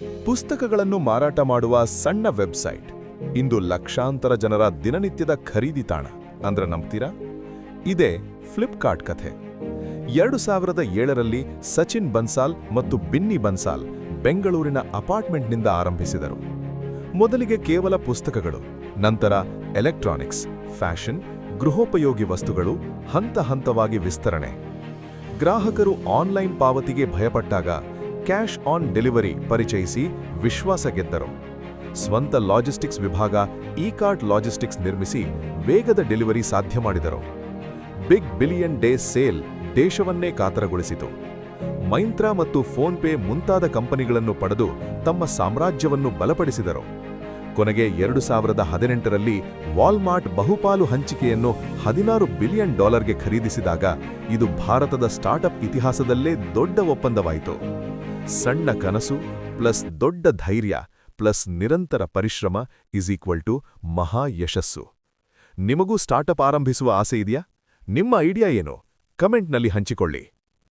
ಪುಸ್ತಕಗಳನ್ನು ಮಾರಾಟ ಮಾಡುವ ಸಣ್ಣ ವೆಬ್ಸೈಟ್ ಇಂದು ಲಕ್ಷಾಂತರ ಜನರ ದಿನನಿತ್ಯದ ಖರೀದಿ ತಾಣ ಅಂದ್ರೆ ನಂಬ್ತೀರಾ? ಇದೇ ಫ್ಲಿಪ್ಕಾರ್ಟ್ ಕಥೆ. 2007ರಲ್ಲಿ ಸಚಿನ್ ಬನ್ಸಾಲ್ ಮತ್ತು ಬಿನ್ನಿ ಬನ್ಸಾಲ್ ಬೆಂಗಳೂರಿನ ಅಪಾರ್ಟ್ಮೆಂಟ್ನಿಂದ ಆರಂಭಿಸಿದರು. ಮೊದಲಿಗೆ ಕೇವಲ ಪುಸ್ತಕಗಳು, ನಂತರ ಎಲೆಕ್ಟ್ರಾನಿಕ್ಸ್, ಫ್ಯಾಷನ್, ಗೃಹೋಪಯೋಗಿ ವಸ್ತುಗಳು, ಹಂತ ಹಂತವಾಗಿ ವಿಸ್ತರಣೆ. ಗ್ರಾಹಕರು ಆನ್ಲೈನ್ ಪಾವತಿಗೆ ಭಯಪಟ್ಟಾಗ ಕ್ಯಾಶ್ ಆನ್ ಡೆಲಿವರಿ ಪರಿಚಯಿಸಿ ವಿಶ್ವಾಸ ಗೆದ್ದರು. ಸ್ವಂತ ಲಾಜಿಸ್ಟಿಕ್ಸ್ ವಿಭಾಗ ಇಕಾರ್ಟ್ ಲಾಜಿಸ್ಟಿಕ್ಸ್ ನಿರ್ಮಿಸಿ ವೇಗದ ಡೆಲಿವರಿ ಸಾಧ್ಯ ಮಾಡಿದರು. ಬಿಗ್ ಬಿಲಿಯನ್ ಡೇ ಸೇಲ್ ದೇಶವನ್ನೇ ಕಾತರಗೊಳಿಸಿತು. ಮೈಂತ್ರಾ ಮತ್ತು ಫೋನ್ಪೇ ಮುಂತಾದ ಕಂಪನಿಗಳನ್ನು ಪಡೆದು ತಮ್ಮ ಸಾಮ್ರಾಜ್ಯವನ್ನು ಬಲಪಡಿಸಿದರು. ಕೊನೆಗೆ 2018ರಲ್ಲಿ ವಾಲ್ಮಾರ್ಟ್ ಬಹುಪಾಲು ಹಂಚಿಕೆಯನ್ನು $16 ಬಿಲಿಯನ್ ಖರೀದಿಸಿದಾಗ ಇದು ಭಾರತದ ಸ್ಟಾರ್ಟ್ಅಪ್ ಇತಿಹಾಸದಲ್ಲೇ ದೊಡ್ಡ ಒಪ್ಪಂದವಾಯಿತು. ಸಣ್ಣ ಕನಸು ಪ್ಲಸ್ ದೊಡ್ಡ ಧೈರ್ಯ ಪ್ಲಸ್ ನಿರಂತರ ಪರಿಶ್ರಮ = ಮಹಾ ಯಶಸ್ಸು. ನಿಮಗೂ ಸ್ಟಾರ್ಟ್ಅಪ್ ಆರಂಭಿಸುವ ಆಸೆ ಇದೆಯಾ? ನಿಮ್ಮ ಐಡಿಯಾ ಏನು? ಕಮೆಂಟ್ನಲ್ಲಿ ಹಂಚಿಕೊಳ್ಳಿ.